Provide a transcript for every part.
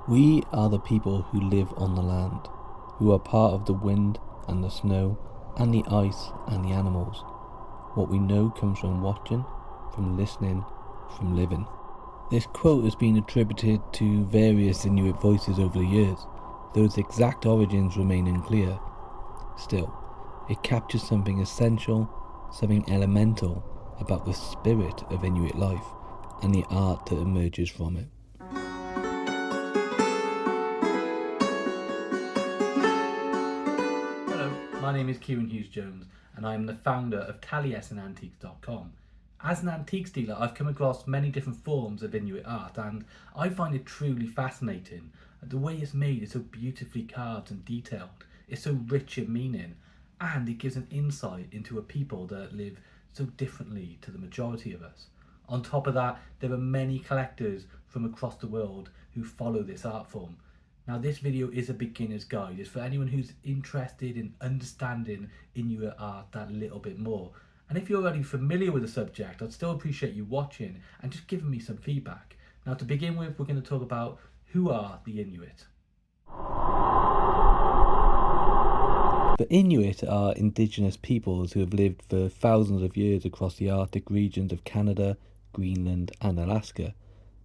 We are the people who live on the land, who are part of the wind and the snow and the ice and the animals. What we know comes from watching, from listening, from living. This quote has been attributed to various Inuit voices over the years, though its exact origins remain unclear. Still, it captures something essential, something elemental about the spirit of Inuit life and the art that emerges from it. Hello, my name is Kieran Hughes-Jones and I'm the founder of taliesinantiques.com. As an antiques dealer, I've come across many different forms of Inuit art and I find it truly fascinating. The way it's made is so beautifully carved and detailed, it's so rich in meaning, and it gives an insight into a people that live so differently to the majority of us. On top of that, there are many collectors from across the world who follow this art form. Now this video is a beginner's guide. It's for anyone who's interested in understanding Inuit art that little bit more. And if you're already familiar with the subject, I'd still appreciate you watching and just giving me some feedback. Now to begin with, we're going to talk about who are the Inuit. The Inuit are indigenous peoples who have lived for thousands of years across the Arctic regions of Canada, Greenland and Alaska.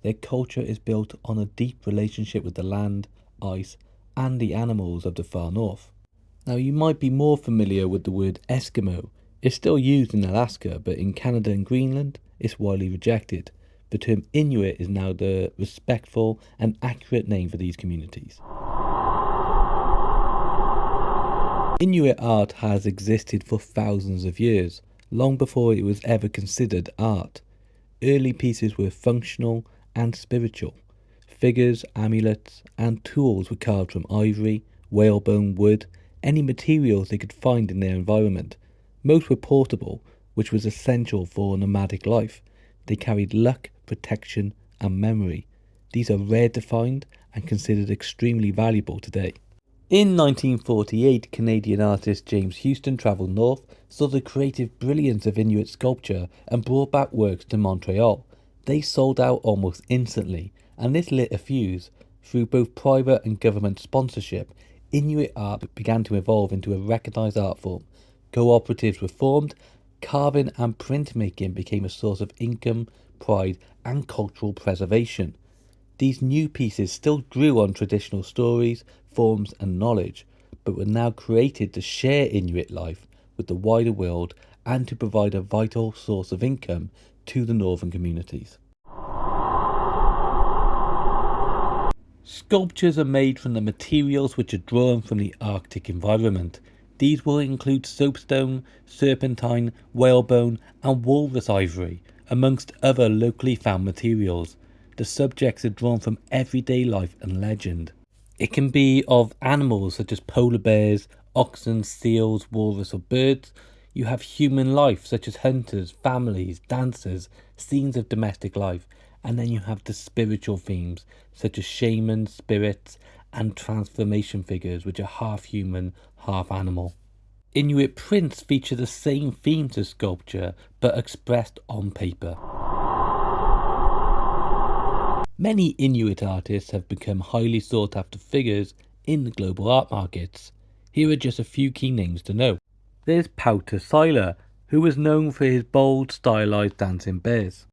Their culture is built on a deep relationship with the land, ice and the animals of the far north. Now you might be more familiar with the word Eskimo. It's still used in Alaska, but in Canada and Greenland it's widely rejected. The term Inuit is now the respectful and accurate name for these communities. Inuit art has existed for thousands of years, long before it was ever considered art. Early pieces were functional and spiritual. Figures, amulets, and tools were carved from ivory, whalebone, wood, any materials they could find in their environment. Most were portable, which was essential for nomadic life. They carried luck, protection, and memory. These are rare to find and considered extremely valuable today. In 1948, Canadian artist James Houston travelled north, saw the creative brilliance of Inuit sculpture and brought back works to Montreal. They sold out almost instantly, and this lit a fuse. Through both private and government sponsorship, Inuit art began to evolve into a recognised art form. Cooperatives were formed, carving and printmaking became a source of income, pride and cultural preservation. These new pieces still drew on traditional stories, forms and knowledge, but were now created to share Inuit life with the wider world and to provide a vital source of income to the northern communities. Sculptures are made from the materials which are drawn from the Arctic environment. These will include soapstone, serpentine, whalebone and walrus ivory, amongst other locally found materials. The subjects are drawn from everyday life and legend. It can be of animals such as polar bears, oxen, seals, walrus or birds. You have human life such as hunters, families, dancers, scenes of domestic life. And then you have the spiritual themes such as shamans, spirits and transformation figures which are half human, half animal. Inuit prints feature the same themes as sculpture but expressed on paper. Many Inuit artists have become highly sought after figures in the global art markets. Here are just a few key names to know. There's Pouter Seiler, who was known for his bold, stylized dancing bears.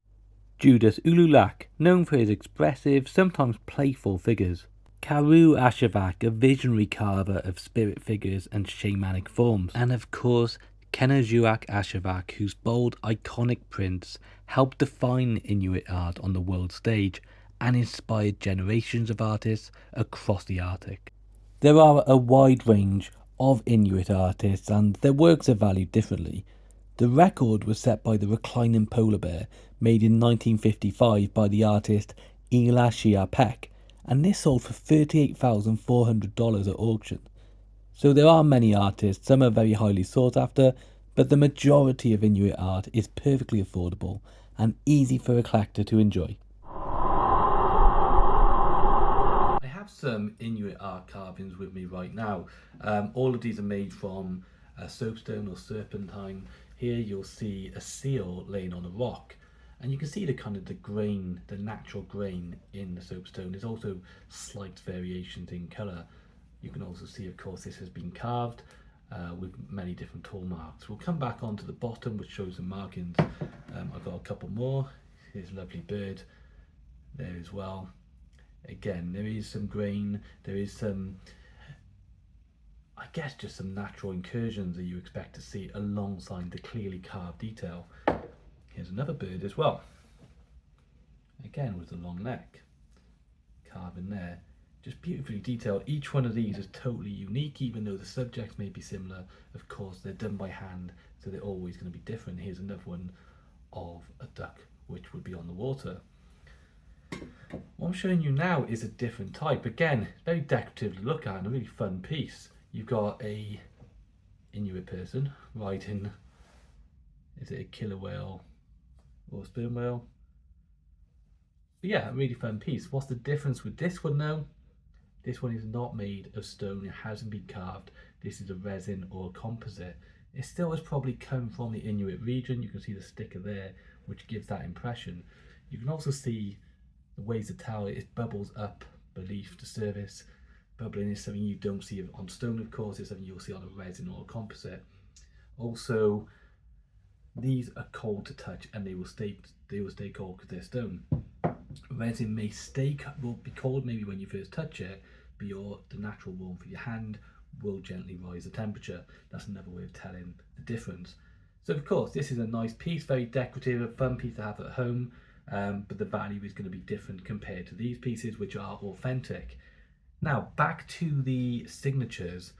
Judas Ululak, known for his expressive, sometimes playful figures. Karu Ashavak, a visionary carver of spirit figures and shamanic forms. And of course, Kenajuak Ashavak, whose bold, iconic prints helped define Inuit art on the world stage and inspired generations of artists across the Arctic. There are a wide range of Inuit artists and their works are valued differently. The record was set by the reclining polar bear, made in 1955 by the artist Ela Shiapek, and this sold for $38,400 at auction. So there are many artists, some are very highly sought after, but the majority of Inuit art is perfectly affordable and easy for a collector to enjoy. I have some Inuit art carvings with me right now. All of these are made from soapstone or serpentine. Here you'll see a seal laying on a rock. And you can see the kind of the grain, the natural grain in the soapstone. There's also slight variations in colour. You can also see, of course, this has been carved with many different tool marks. We'll come back onto the bottom, which shows the markings. I've got a couple more. Here's a lovely bird there as well. Again, there is some grain, there is some, I guess, just some natural incursions that you expect to see alongside the clearly carved detail. Here's another bird as well. Again, with the long neck. Carving there. Just beautifully detailed. Each one of these is totally unique, even though the subjects may be similar. Of course, they're done by hand, so they're always going to be different. Here's another one of a duck, which would be on the water. What I'm showing you now is a different type. Again, very decorative to look at and a really fun piece. You've got a Inuit person riding, is it a killer whale or a sperm whale? But yeah, a really fun piece. What's the difference with this one now? This one is not made of stone, it hasn't been carved. This is a resin or a composite. It still has probably come from the Inuit region. You can see the sticker there, which gives that impression. You can also see the ways to tell it bubbles up beneath the surface. Bubbling is something you don't see on stone, of course. It's something you'll see on a resin or a composite. Also, these are cold to touch and they will stay cold because they're stone. Resin may will be cold maybe when you first touch it, but the natural warmth of your hand will gently rise the temperature. That's another way of telling the difference. So of course, this is a nice piece, very decorative, a fun piece to have at home, but the value is going to be different compared to these pieces, which are authentic. Now, back to the signatures.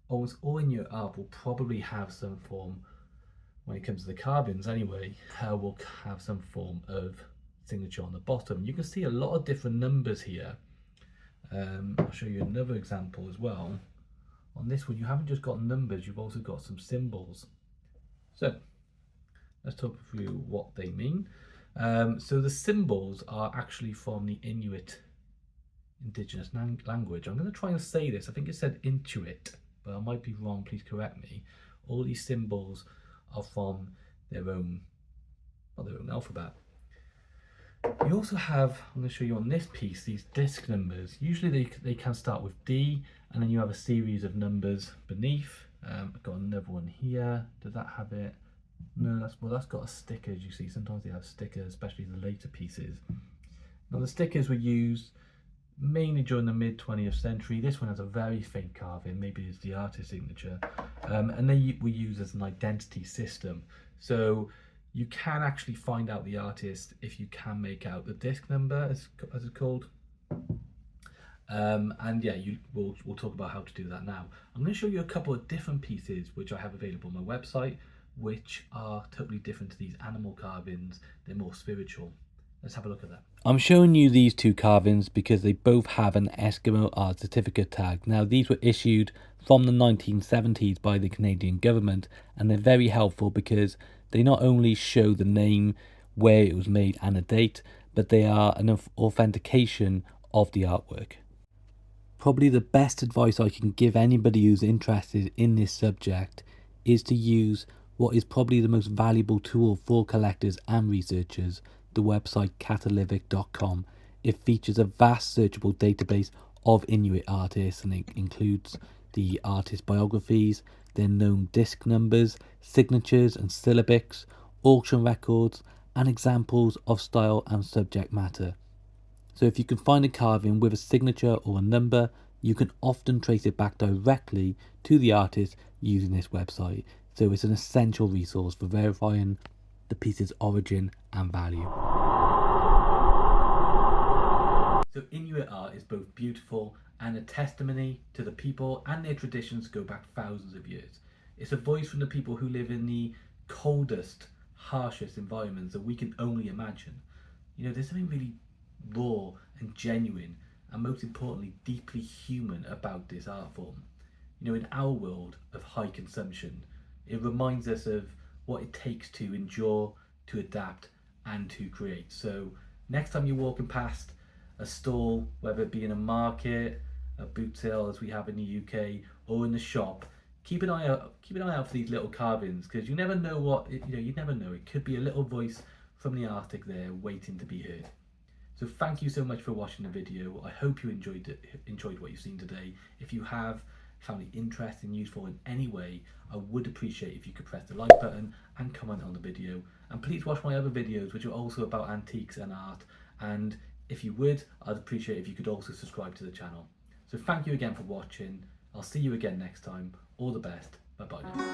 Almost all Inuit art will probably have some form, when it comes to the carvings anyway, will have some form of signature on the bottom. You can see a lot of different numbers here. I'll show you another example as well. On this one, you haven't just got numbers, you've also got some symbols. So let's talk through what they mean. So the symbols are actually from the Inuit Indigenous language. I'm going to try and say this. I think it said Intuit, but I might be wrong. Please correct me. All these symbols are from their own alphabet. You also have, I'm going to show you on this piece, these disc numbers. Usually they can start with D, and then you have a series of numbers beneath. I've got another one here. Does that have it? No, that's got a sticker, as you see. Sometimes they have stickers, especially the later pieces. Now the stickers were used mainly during the mid-20th century. This one has a very faint carving, maybe it's the artist's signature. And they were used as an identity system. So you can actually find out the artist if you can make out the disc number, as it's called. And yeah, we'll talk about how to do that now. I'm going to show you a couple of different pieces which I have available on my website, which are totally different to these animal carvings. They're more spiritual. Let's have a look at that. I'm showing you these two carvings because they both have an Eskimo Art Certificate tag. Now, these were issued from the 1970s by the Canadian government, and they're very helpful because they not only show the name, where it was made and a date, but they are an authentication of the artwork. Probably the best advice I can give anybody who's interested in this subject is to use what is probably the most valuable tool for collectors and researchers, the website catalytic.com. It features a vast searchable database of Inuit artists, and it includes the artist biographies, their known disc numbers, signatures and syllabics, auction records, and examples of style and subject matter. So if you can find a carving with a signature or a number, you can often trace it back directly to the artist using this website. So it's an essential resource for verifying the piece's origin and value. So Inuit art is both beautiful and a testimony to the people and their traditions go back thousands of years. It's a voice from the people who live in the coldest, harshest environments that we can only imagine. You know, there's something really raw and genuine, and most importantly, deeply human about this art form. You know, in our world of high consumption, it reminds us of what it takes to endure, to adapt, and to create. So next time you're walking past a stall, whether it be in a market, a boot sale as we have in the UK, or in the shop, keep an eye out for these little carvings, because you never know you never know. It could be a little voice from the Arctic there waiting to be heard. So thank you so much for watching the video. I hope you enjoyed what you've seen today. If you have found it interesting, useful in any way, I would appreciate if you could press the like button and comment on the video. And please watch my other videos, which are also about antiques and art. And if you would, I'd appreciate if you could also subscribe to the channel. So thank you again for watching. I'll see you again next time. All the best. Bye bye now.